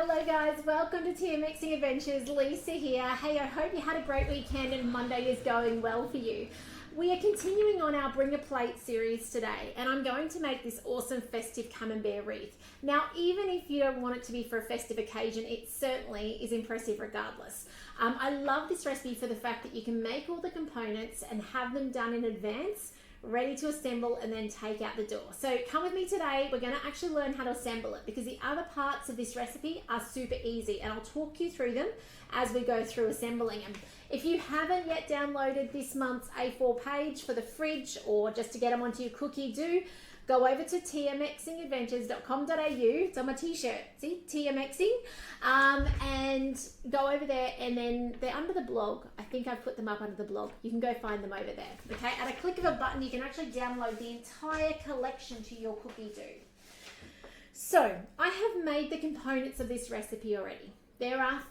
Hello guys, welcome to Thermomixing Adventures. Lisa here. Hey, I hope you had a great weekend and Monday is going well for you. We are continuing on our Bring a Plate series today, and I'm going to make this awesome festive camembert wreath. Now, even if you don't want it to be for a festive occasion, it certainly is impressive regardless. I love this recipe for the fact that you can make all the components and have them done in advance, ready to assemble and then take out the door. So come with me today. We're going to actually learn how to assemble it because the other parts of this recipe are super easy, and I'll talk you through them as we go through assembling them. If you haven't yet downloaded this month's A4 page for the fridge or just to get them onto your cookie, do go over to tmxingadventures.com.au. It's on my t-shirt, see, TMXing, and go over there, and then they're under the blog. I think I've put them up under the blog. You can go find them over there, okay? At a click of a button, you can actually download the entire collection to your cookie do. So I have made the components of this recipe already. There are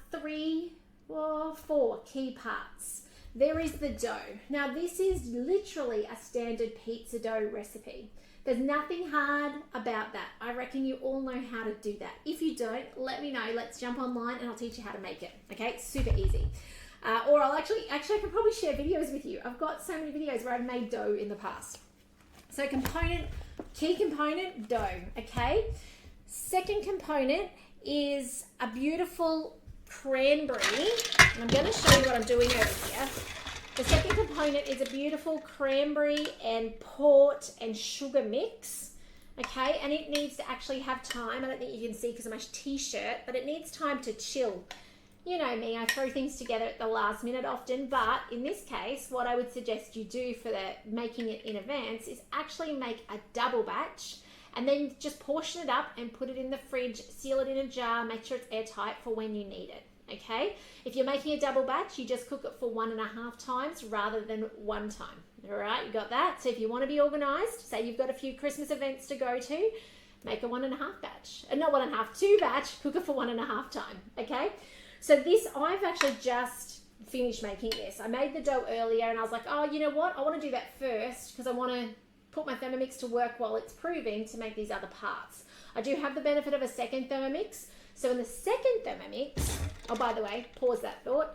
four key parts. There is the dough. Now this is literally a standard pizza dough recipe. There's nothing hard about that. I reckon you all know how to do that. If you don't, let me know. Let's jump online and I'll teach you how to make it. Okay, it's super easy. Or I'll actually I can probably share videos with you. I've got so many videos where I've made dough in the past. So key component, dough, okay? Second component is a beautiful cranberry. And I'm gonna show you what I'm doing over here. The second component is a beautiful cranberry and port and sugar mix, okay? And it needs to actually have time. I don't think you can see because of my t-shirt, but it needs time to chill. You know me, I throw things together at the last minute often, but in this case, what I would suggest you do for making it in advance is actually make a double batch and then just portion it up and put it in the fridge, seal it in a jar, make sure it's airtight for when you need it. Okay, if you're making a double batch, you just cook it for 1.5 times rather than one time. All right, you got that? So if you want to be organized, say you've got a few Christmas events to go to, make a 1.5 batch. Not 1.5, 2 batch, cook it for 1.5 time. Okay, so this, I've actually just finished making this. I made the dough earlier and I was like, oh, you know what? I want to do that first because I want to put my Thermomix to work while it's proving to make these other parts. I do have the benefit of a second Thermomix. So in the second Thermomix, oh, by the way, pause that thought,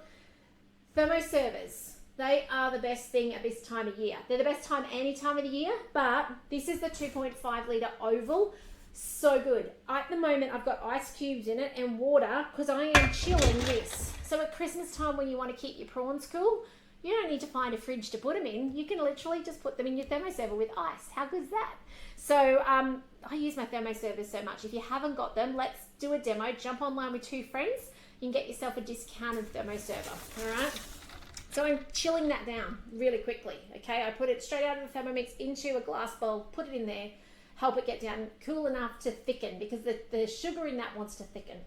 Thermo servers, they are the best thing at this time of year. They're the best time any time of the year, but this is the 2.5 litre oval. So good. At the moment, I've got ice cubes in it and water because I am chilling this. So at Christmas time when you want to keep your prawns cool, you don't need to find a fridge to put them in. You can literally just put them in your thermo server with ice. How good is that? So I use my thermo servers so much. If you haven't got them, let's do a demo. Jump online with 2 friends. You can get yourself a discounted thermo server. All right. So I'm chilling that down really quickly. Okay. I put it straight out of the Thermomix into a glass bowl, put it in there, help it get down cool enough to thicken because the sugar in that wants to thicken.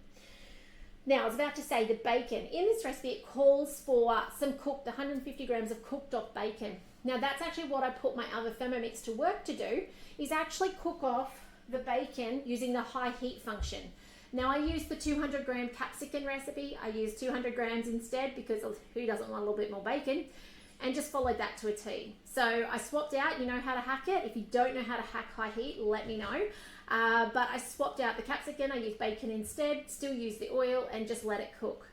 Now, I was about to say the bacon. In this recipe, it calls for some cooked, 150 grams of cooked off bacon. Now, that's actually what I put my other Thermomix to work to do, is actually cook off the bacon using the high heat function. Now, I use the 200 gram capsicum recipe. I use 200 grams instead because who doesn't want a little bit more bacon? And just followed that to a T. So I swapped out, you know how to hack it. If you don't know how to hack high heat, let me know. But I swapped out the capsicum, I used bacon instead, still use the oil and just let it cook.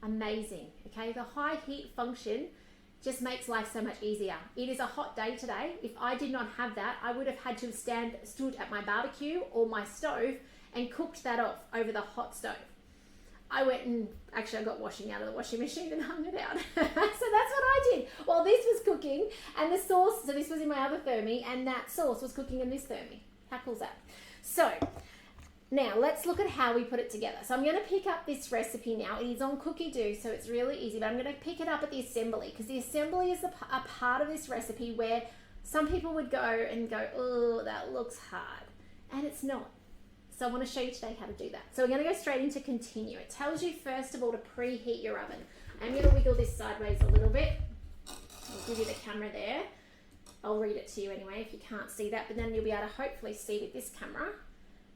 Amazing, okay? The high heat function just makes life so much easier. It is a hot day today. If I did not have that, I would have had to have stood at my barbecue or my stove and cooked that off over the hot stove. I went and actually I got washing out of the washing machine and hung it out. So that's what I did. While this was cooking and the sauce, so this was in my other thermi and that sauce was cooking in this thermi. How cool is that? So now let's look at how we put it together. So I'm going to pick up this recipe now. It is on Cookie Do, so it's really easy, but I'm going to pick it up at the assembly because the assembly is a part of this recipe where some people would go and go, oh, that looks hard. And it's not. So I want to show you today how to do that. So we're going to go straight into continue. It tells you first of all to preheat your oven. I'm going to wiggle this sideways a little bit. I'll give you the camera there. I'll read it to you anyway if you can't see that, but then you'll be able to hopefully see with this camera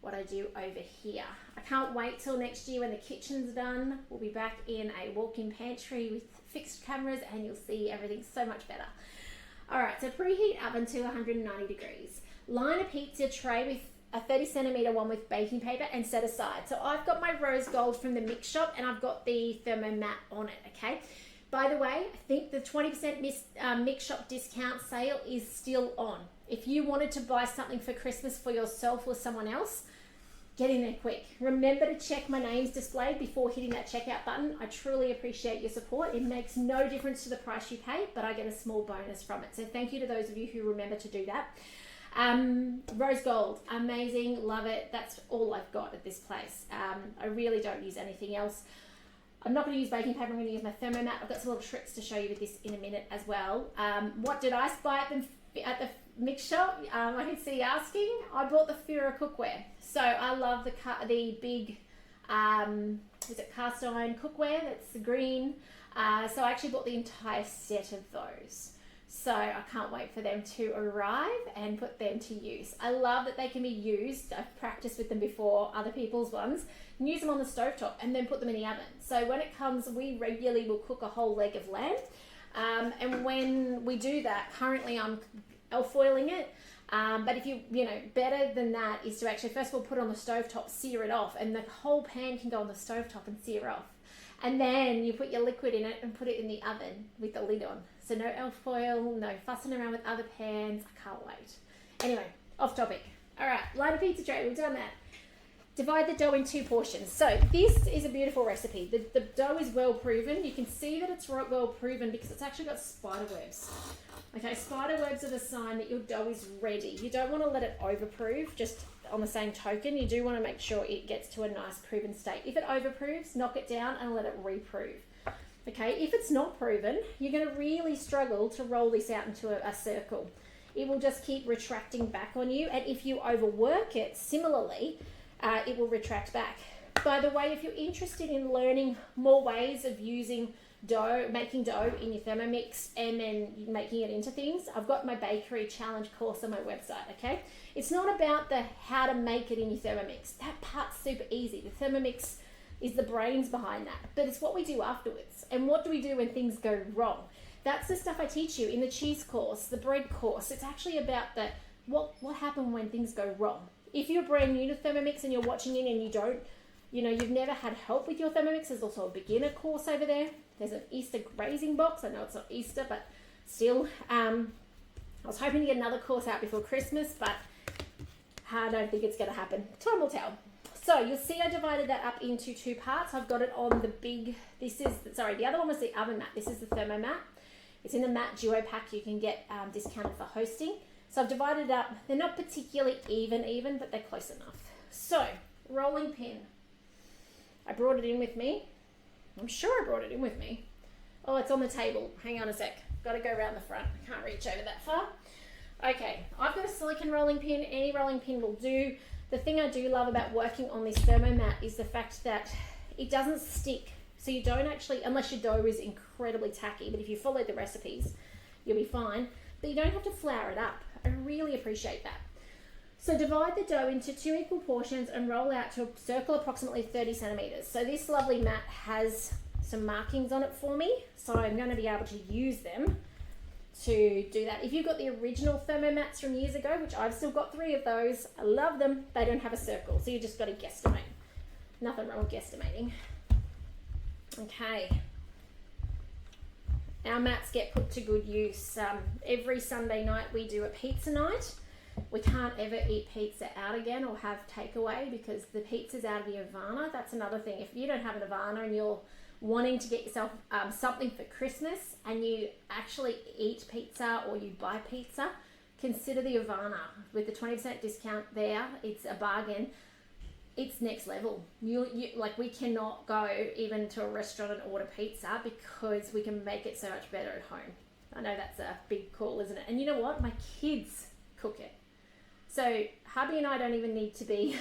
what I do over here. I can't wait till next year when the kitchen's done. We'll be back in a walk-in pantry with fixed cameras and you'll see everything so much better. All right, so preheat oven to 190 degrees. Line a pizza tray with a 30 centimeter one with baking paper and set aside. So I've got my rose gold from the mix shop and I've got the Thermo mat on it, okay? By the way, I think the 20% mix shop discount sale is still on. If you wanted to buy something for Christmas for yourself or someone else, get in there quick. Remember to check my name's displayed before hitting that checkout button. I truly appreciate your support. It makes no difference to the price you pay, but I get a small bonus from it. So thank you to those of you who remember to do that. Rose gold, amazing, love it. That's all I've got at this place. I really don't use anything else. I'm not going to use baking paper. I'm going to use my Thermo mat. I've got some little tricks to show you with this in a minute as well. What did I buy at the mix shop? I can see you asking. I bought the Fura cookware. So I love the big, is it cast iron cookware? That's the green. So I actually bought the entire set of those. So I can't wait for them to arrive and put them to use. I love that they can be used. I've practiced with them before, other people's ones, and use them on the stovetop and then put them in the oven. So when it comes, we regularly will cook a whole leg of lamb. And when we do that, currently I'm alfoiling it. But if you better than that is to actually first of all put it on the stovetop, sear it off, and the whole pan can go on the stovetop and sear off. And then you put your liquid in it and put it in the oven with the lid on. So no alfoil, no fussing around with other pans. I can't wait. Anyway, off topic. All right, line of pizza tray, we've done that. Divide the dough in 2 portions. So this is a beautiful recipe. The dough is well proven. You can see that it's well proven because it's actually got spider webs. Okay, spider webs are the sign that your dough is ready. You don't want to let it overprove. Just on the same token, you do want to make sure it gets to a nice proven state. If it overproves, knock it down and let it reprove. Okay, if it's not proven, you're going to really struggle to roll this out into a circle. It will just keep retracting back on you, and if you overwork it, similarly, it will retract back. By the way, if you're interested in learning more ways of using dough, making dough in your Thermomix and then making it into things, I've got my bakery challenge course on my website, okay? It's not about the how to make it in your Thermomix. That part's super easy. The Thermomix is the brains behind that, but it's what we do afterwards. And what do we do when things go wrong? That's the stuff I teach you in the cheese course, the bread course. It's actually about what happened when things go wrong. If you're brand new to Thermomix and you're watching in and you don't, you've never had help with your Thermomix, there's also a beginner course over there. There's an Easter grazing box. I know it's not Easter, but still. I was hoping to get another course out before Christmas, but I don't think it's going to happen. Time will tell. So you'll see I divided that up into 2 parts. I've got it on the big, the other one was the oven mat. This is the Thermo mat. It's in the mat duo pack you can get discounted for hosting. So I've divided it up. They're not particularly even, but they're close enough. So, rolling pin. I brought it in with me. I'm sure I brought it in with me. Oh, it's on the table. Hang on a sec. Got to go around the front. I can't reach over that far. Okay, I've got a silicone rolling pin. Any rolling pin will do. The thing I do love about working on this Thermo mat is the fact that it doesn't stick. So you don't actually, unless your dough is incredibly tacky, but if you follow the recipes, you'll be fine. But you don't have to flour it up. I really appreciate that. So divide the dough into 2 equal portions and roll out to a circle approximately 30 centimeters. So this lovely mat has some markings on it for me, so I'm going to be able to use them to do that. If you've got the original Thermo mats from years ago, which I've still got 3 of those, I love them, they don't have a circle, so you just got to guesstimate. Nothing wrong with guesstimating. Okay. Our mats get put to good use. Every Sunday night we do a pizza night. We can't ever eat pizza out again or have takeaway because the pizza's out of the Havana. That's another thing. If you don't have an Havana and you're wanting to get yourself something for Christmas and you actually eat pizza or you buy pizza, consider the Havana. With the 20% discount there, it's a bargain. It's next level. We cannot go even to a restaurant and order pizza because we can make it so much better at home. I know that's a big call, isn't it? And you know what? My kids cook it. So hubby and I don't even need to be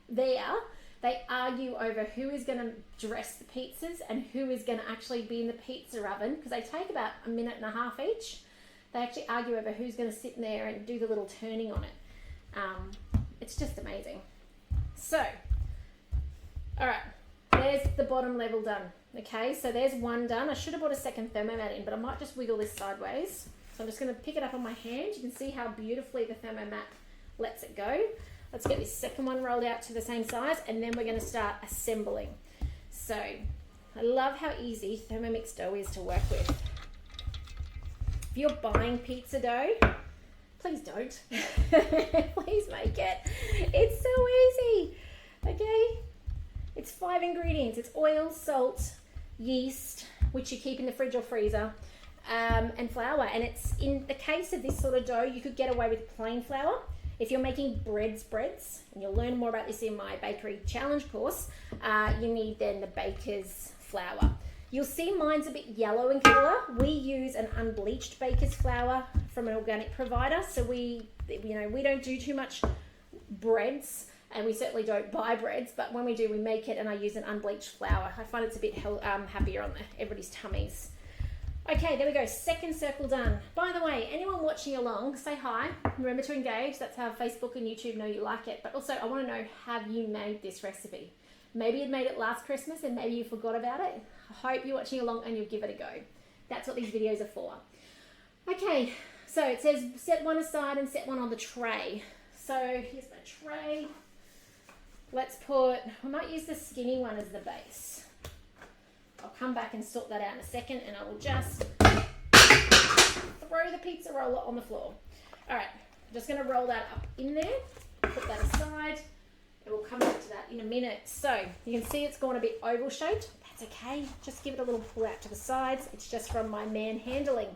there. They argue over who is going to dress the pizzas and who is going to actually be in the pizza oven because they take about a minute and a half each. They actually argue over who's going to sit in there and do the little turning on it. It's just amazing. So, all right, there's the bottom level done. Okay, so there's one done. I should have brought a second Thermo mat in, but I might just wiggle this sideways. So I'm just going to pick it up on my hand. You can see how beautifully the Thermo mat lets it go. Let's get this second one rolled out to the same size, and then we're going to start assembling. So I love how easy Thermomix dough is to work with. If you're buying pizza dough, please don't. Please make it. It's so easy. Okay? It's 5 ingredients. It's oil, salt, yeast, which you keep in the fridge or freezer, and flour. And it's, in the case of this sort of dough, you could get away with plain flour. If you're making breads, and you'll learn more about this in my bakery challenge course, you need then the baker's flour. You'll see mine's a bit yellow in colour. We use an unbleached baker's flour from an organic provider, so we don't do too much breads, and we certainly don't buy breads, but when we do, we make it, and I use an unbleached flour. I find it's a bit happier on everybody's tummies. Okay, there we go. Second circle done. By the way, anyone watching along, say hi. Remember to engage. That's how Facebook and YouTube know you like it. But also, I want to know, have you made this recipe? Maybe you made it last Christmas and maybe you forgot about it. I hope you're watching along and you'll give it a go. That's what these videos are for. Okay, so it says set one aside and set one on the tray. So here's my tray. Let's put, I might use the skinny one as the base. I'll come back and sort that out in a second, and I will just throw the pizza roller on the floor. All right, I'm just going to roll that up in there, put that aside, and we'll come back to that in a minute. So you can see it's gone a bit oval shaped. That's okay. Just give it a little pull out to the sides. It's just from my manhandling.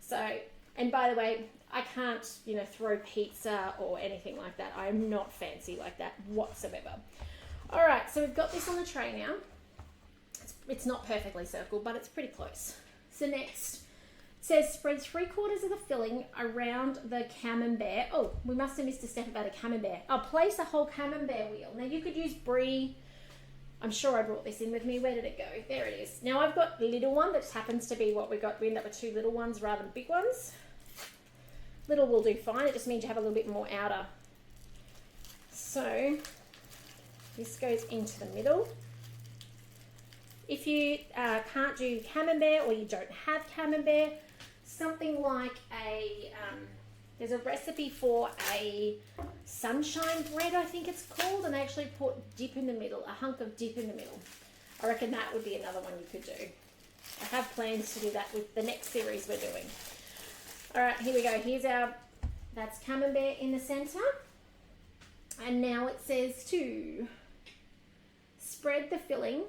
So, and by the way, I can't, throw pizza or anything like that. I am not fancy like that whatsoever. All right, so we've got this on the tray now. It's not perfectly circled, but it's pretty close. So next, it says spread 3/4 of the filling around the camembert. Oh, we must have missed a step about a camembert. I'll place a whole camembert wheel. Now you could use brie. I'm sure I brought this in with me. Where did it go? There it is. Now I've got a little one that just happens to be what we got. We end up with 2 little ones rather than big ones. Little will do fine. It just means you have a little bit more outer. So this goes into the middle. If you can't do camembert, or you don't have camembert, something like there's a recipe for a sunshine bread, I think it's called, and they actually put dip in the middle, a hunk of dip in the middle. I reckon that would be another one you could do. I have plans to do that with the next series we're doing. All right, here we go. That's camembert in the center. And now it says to spread the filling.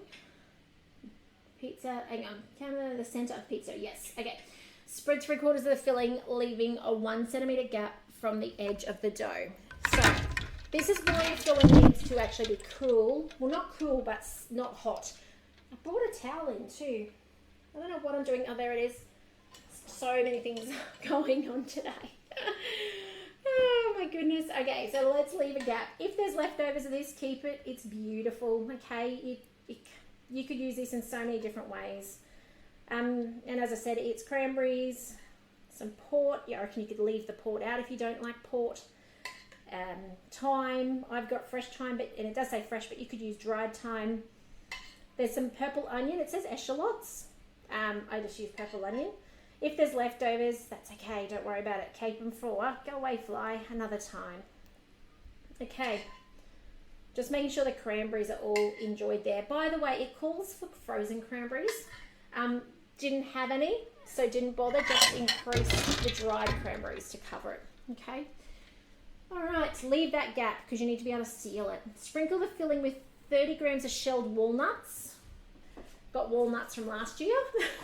Pizza, hang on, camera, the center of pizza, yes, okay. Spread 3/4 of the filling, leaving a 1 centimeter gap from the edge of the dough. So, this is why your filling needs to actually be cool. Well, not cool, but not hot. I brought a towel in too. I don't know what I'm doing. Oh, there it is. So many things going on today. Oh my goodness. Okay, so let's leave a gap. If there's leftovers of this, keep it. It's beautiful, okay? You could use this in so many different ways. And as I said, it's cranberries, some port. Yeah, I reckon you could leave the port out if you don't like port. Thyme. I've got fresh thyme, and it does say fresh, but you could use dried thyme. There's some purple onion. It says echallots. I just use purple onion. If there's leftovers, that's okay. Don't worry about it. Keep them for go away, fly, another time. Okay. Just making sure the cranberries are all enjoyed there. By the way, it calls for frozen cranberries. Didn't have any, so didn't bother. Just increase the dried cranberries to cover it. Okay. All right, leave that gap because you need to be able to seal it. Sprinkle the filling with 30 grams of shelled walnuts. Got walnuts from last year.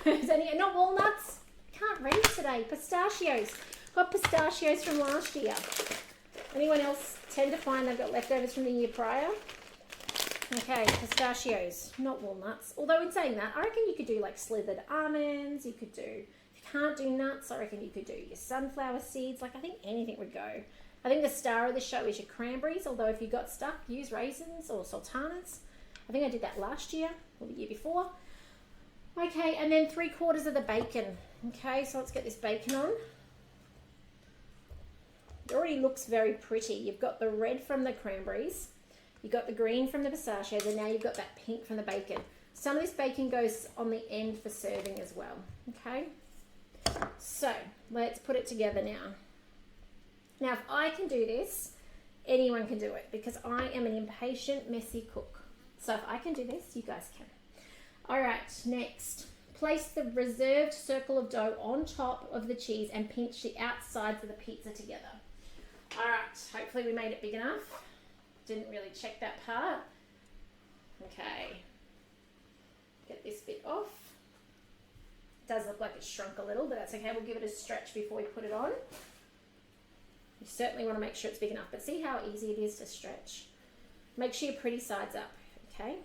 Not walnuts. Can't read today. Pistachios. Got pistachios from last year. Anyone else tend to find they've got leftovers from the year prior? Okay, pistachios, not walnuts. Although in saying that, I reckon you could do like slithered almonds. You could do, if you can't do nuts, I reckon you could do your sunflower seeds. Like I think anything would go. I think the star of the show is your cranberries. Although if you got stuck, use raisins or sultanas. I think I did that last year or the year before. Okay, and then 3/4 of the bacon. Okay, so let's get this bacon on. It already looks very pretty. You've got the red from the cranberries, you've got the green from the pistachios, and now you've got that pink from the bacon. Some of this bacon goes on the end for serving as well. Okay, so let's put it together now. Now, if I can do this, Anyone can do it because I am an impatient, messy cook. So if I can do this, you guys can. All right, next. Place the reserved circle of dough on top of the cheese and pinch the outsides of the pizza together. All right, hopefully we made it big enough. Didn't really check that part. Okay. Get this bit off. It does look like it's shrunk a little, but that's okay. We'll give it a stretch before we put it on. You certainly want to make sure it's big enough, but see how easy it is to stretch. Make sure your pretty sides up, okay?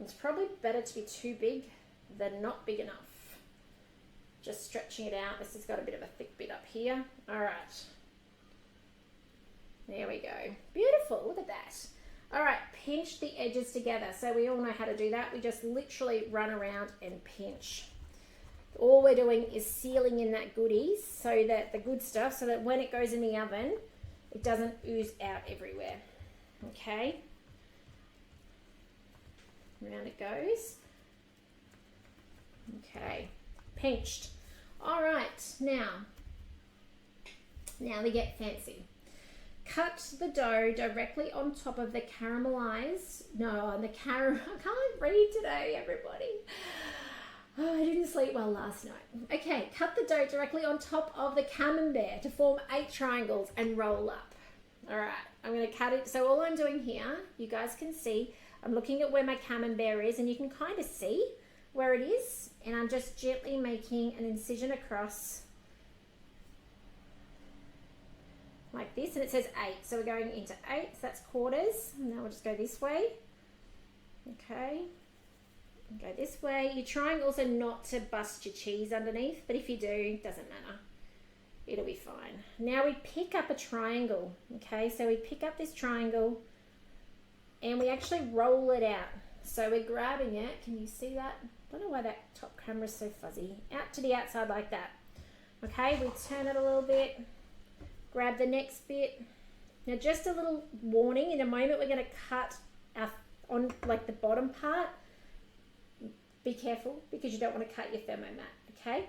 It's probably better to be too big than not big enough. Just stretching it out. This has got a bit of a thick bit up here. All right. There we go. Beautiful, look at that. All right, pinch the edges together. So we all know how to do that. We just literally run around and pinch. All we're doing is sealing in that goodies, so that the good stuff, so that when it goes in the oven, it doesn't ooze out everywhere. Okay. Around it goes. Okay. Pinched. All right. Now we get fancy. Cut the dough directly on top of the caramelized. I can't read today, everybody. Oh, I didn't sleep well last night. Okay, cut the dough directly on top of the camembert to form 8 triangles and roll up. All right, I'm going to cut it. So all I'm doing here, you guys can see, I'm looking at where my camembert is, and you can kind of see where it is. And I'm just gently making an incision across like this, and it says 8. So we're going into 8, so that's quarters. And now we'll just go this way. Okay. Go this way. You're trying also not to bust your cheese underneath, but if you do, it doesn't matter. It'll be fine. Now we pick up a triangle. Okay, so we pick up this triangle and we actually roll it out. So we're grabbing it. Can you see that? I don't know why that top camera is so fuzzy. Out to the outside like that. Okay, we turn it a little bit. Grab the next bit. Now just a little warning, in a moment we're going to cut on like the bottom part. Be careful because you don't want to cut your thermomat, okay?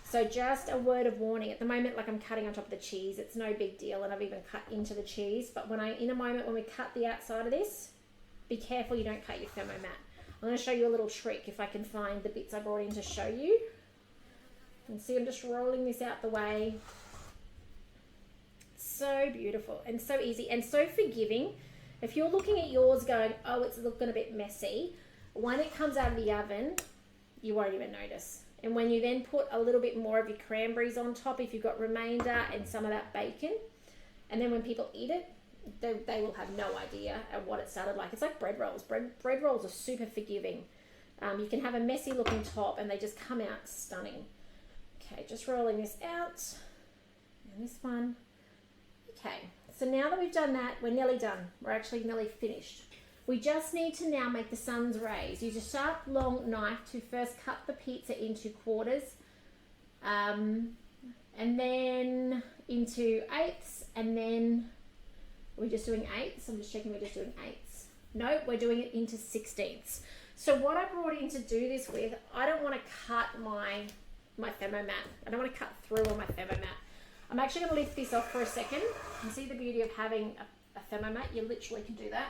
So just a word of warning. At the moment, like I'm cutting on top of the cheese, it's no big deal, and I've even cut into the cheese. But in a moment when we cut the outside of this, be careful you don't cut your thermomat. I'm going to show you a little trick if I can find the bits I brought in to show you. You can see I'm just rolling this out the way. So beautiful and so easy and so forgiving. If you're looking at yours going, oh, it's looking a bit messy, when it comes out of the oven, you won't even notice. And when you then put a little bit more of your cranberries on top, if you've got remainder and some of that bacon, and then when people eat it, they will have no idea of what it started like. It's like bread rolls. Bread rolls are super forgiving. You can have a messy looking top and they just come out stunning. Okay, just rolling this out. And this one. Okay, so now that we've done that, we're nearly done. We're actually nearly finished. We just need to now make the sun's rays. Use a sharp, long knife to first cut the pizza into quarters, and then into eighths, and then we're just doing eighths. I'm just checking we're just doing eighths. No, we're doing it into 16ths. So what I brought in to do this with, I don't want to cut my thermomat. I don't want to cut through on my thermomat. I'm actually going to lift this off for a second. You can see the beauty of having a thermomat. You literally can do that.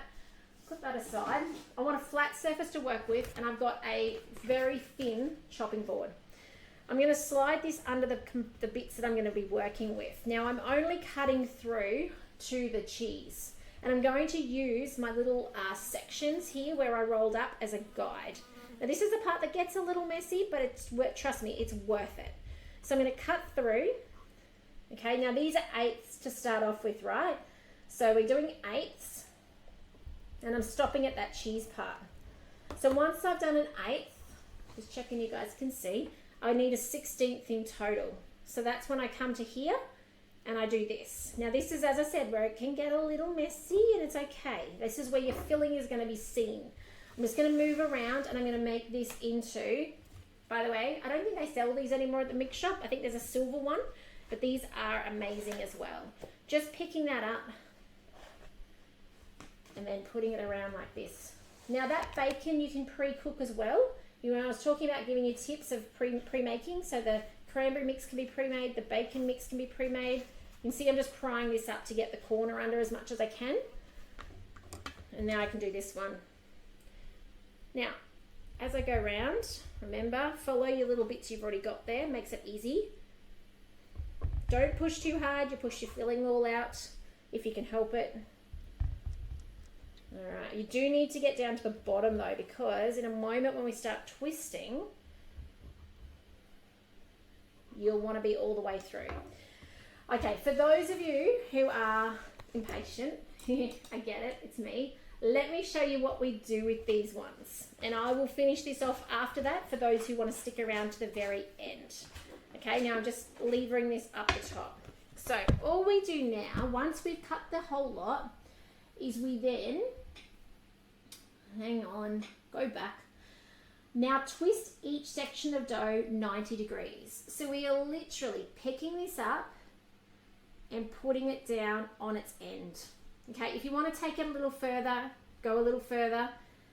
Put that aside. I want a flat surface to work with, and I've got a very thin chopping board. I'm going to slide this under the bits that I'm going to be working with. Now I'm only cutting through to the cheese, and I'm going to use my little sections here where I rolled up as a guide. Now this is the part that gets a little messy, but trust me, it's worth it. So I'm going to cut through. Okay, now these are eighths to start off with, right? So we're doing eighths. And I'm stopping at that cheese part. So once I've done an eighth, just checking you guys can see, I need a 16th in total. So that's when I come to here and I do this. Now this is, as I said, where it can get a little messy, and it's okay. This is where your filling is going to be seen. I'm just going to move around and I'm going to make this into, by the way, I don't think they sell these anymore at the mix shop. I think there's a silver one, but these are amazing as well. Just picking that up and then putting it around like this. Now that bacon you can pre-cook as well. I was talking about giving you tips of pre-making. So the cranberry mix can be pre-made, the bacon mix can be pre-made. You can see I'm just prying this up to get the corner under as much as I can. And now I can do this one. Now, as I go around, remember, follow your little bits you've already got there. Makes it easy. Don't push too hard. You push your filling all out if you can help it. All right, you do need to get down to the bottom though, because in a moment when we start twisting, you'll want to be all the way through. Okay, for those of you who are impatient, I get it, it's me. Let me show you what we do with these ones. And I will finish this off after that for those who want to stick around to the very end. Okay, now I'm just levering this up the top. So all we do now, once we've cut the whole lot, is we then, hang on, go back. Now twist each section of dough 90 degrees. So we are literally picking this up and putting it down on its end. Okay, if you want to take it a little further, go a little further,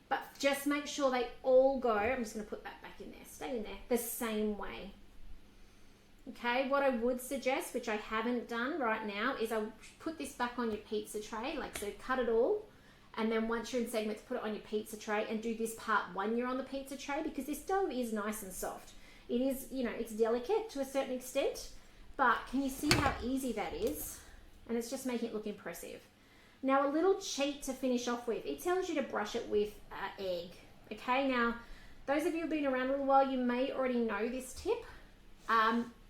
but just make sure they all go, I'm just going to put that back in there, stay in there, the same way. Okay, what I would suggest, which I haven't done right now, is I'll put this back on your pizza tray, like so cut it all, and then once you're in segments, put it on your pizza tray and do this part when you're on the pizza tray, because this dough is nice and soft. It is, you know, it's delicate to a certain extent, but can you see how easy that is? And it's just making it look impressive. Now a little cheat to finish off with, it tells you to brush it with egg. Okay, now those of you who've been around a little while, you may already know this tip.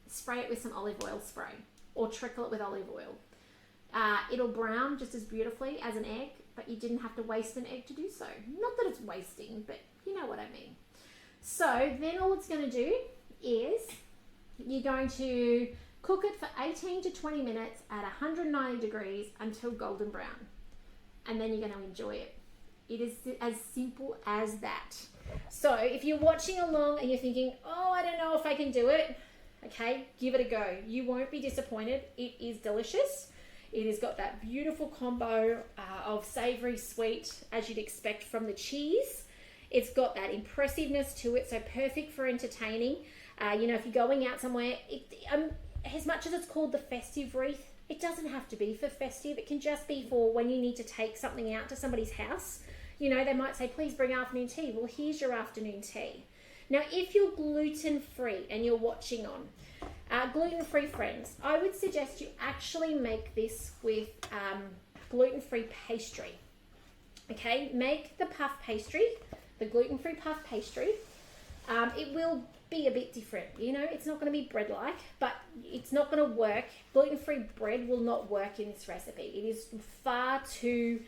Spray it with some olive oil spray or trickle it with olive oil. It'll brown just as beautifully as an egg, but you didn't have to waste an egg to do so. Not that it's wasting, but you know what I mean. So then all it's going to do is you're going to cook it for 18 to 20 minutes at 190 degrees until golden brown. And then you're going to enjoy it. It is as simple as that. So if you're watching along and you're thinking, oh, I don't know if I can do it, okay, give it a go. You won't be disappointed. It is delicious. It has got that beautiful combo of savory, sweet, as you'd expect from the cheese. It's got that impressiveness to it, so perfect for entertaining. You know, if you're going out somewhere, as much as it's called the festive wreath, it doesn't have to be for festive. It can just be for when you need to take something out to somebody's house. You know, they might say, please bring afternoon tea. Well, here's your afternoon tea. Now, if you're gluten-free and you're watching on, gluten-free friends, I would suggest you actually make this with gluten-free pastry. Okay, make the puff pastry, the gluten-free puff pastry. It will be a bit different, you know, it's not going to be bread-like, but it's not going to work. Gluten-free bread will not work in this recipe. It is far too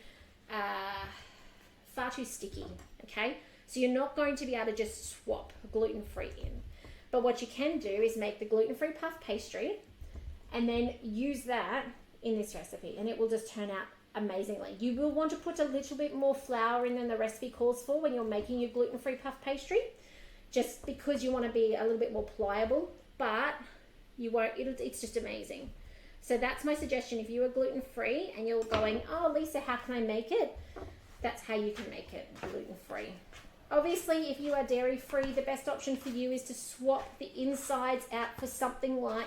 sticky, okay? So you're not going to be able to just swap gluten-free in. But what you can do is make the gluten-free puff pastry and then use that in this recipe, and it will just turn out amazingly. You will want to put a little bit more flour in than the recipe calls for when you're making your gluten-free puff pastry, just because you want to be a little bit more pliable, but you won't, it's just amazing. So that's my suggestion. If you are gluten-free and you're going, oh, Lisa, how can I make it? That's how you can make it gluten-free. Obviously, if you are dairy-free, the best option for you is to swap the insides out for something like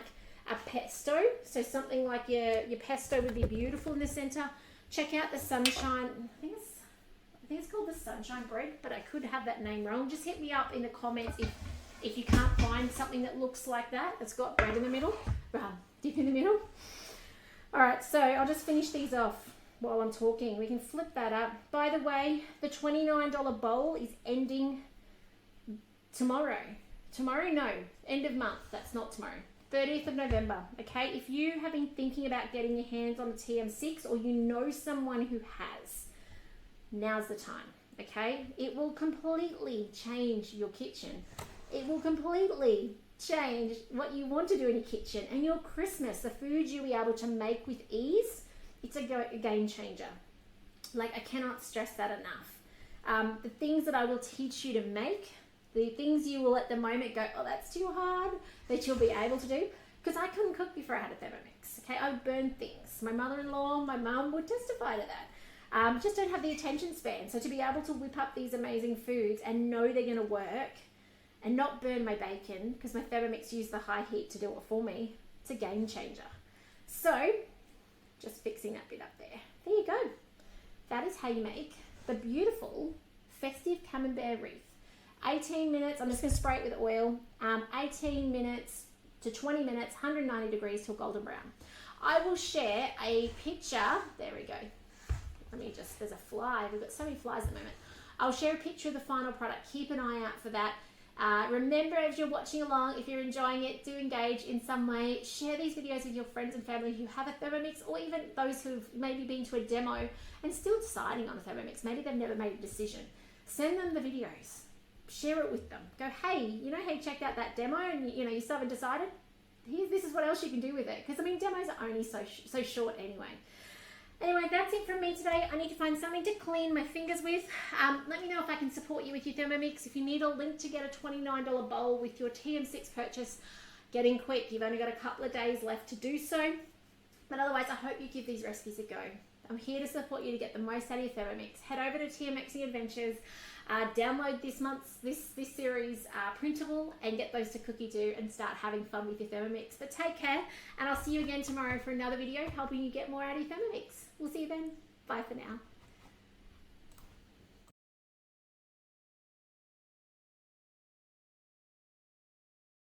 a pesto. So something like your pesto would be beautiful in the center. Check out the sunshine, I think it's called the sunshine bread, but I could have that name wrong. Just hit me up in the comments if you can't find something that looks like that. It's got bread in the middle, dip in the middle. All right, so I'll just finish these off while I'm talking. We can flip that up. By the way, the $29 bowl is ending tomorrow. Tomorrow, no, end of month. That's not tomorrow. 30th of November, okay? If you have been thinking about getting your hands on the TM6 or you know someone who has, now's the time, okay? It will completely change your kitchen. It will completely change what you want to do in your kitchen and your Christmas, the foods you'll be able to make with ease. It's a game changer. Like, I cannot stress that enough. The things that I will teach you to make, the things you will at the moment go, oh, that's too hard, that you'll be able to do. Because I couldn't cook before I had a Thermomix, okay? I would burn things. My mother-in-law, my mum would testify to that. Just don't have the attention span. So to be able to whip up these amazing foods and know they're going to work and not burn my bacon, because my Thermomix used the high heat to do it for me, it's a game changer. So just fixing that bit up there. There you go. That is how you make the beautiful festive camembert wreath. 18 minutes, I'm just going to spray it with oil. 18 minutes to 20 minutes, 190 degrees till golden brown. I will share a picture. There we go. Let me just, there's a fly. We've got so many flies at the moment. I'll share a picture of the final product. Keep an eye out for that. Remember, as you're watching along, if you're enjoying it, do engage in some way. Share these videos with your friends and family who have a Thermomix, or even those who've maybe been to a demo and still deciding on a Thermomix. Maybe they've never made a decision. Send them the videos. Share it with them. Go, hey, you know how you checked out that demo and you still haven't decided? This is what else you can do with it. Because, I mean, demos are only so short anyway. Anyway, that's it from me today. I need to find something to clean my fingers with. Let me know if I can support you with your Thermomix. If you need a link to get a $29 bowl with your TM6 purchase, get in quick. You've only got a couple of days left to do so. But otherwise, I hope you give these recipes a go. I'm here to support you to get the most out of your Thermomix. Head over to TMXing Adventures. Download this series printable and get those to cookie do and start having fun with your Thermomix. But take care, and I'll see you again tomorrow for another video helping you get more out of your Thermomix. We'll see you then. Bye for now.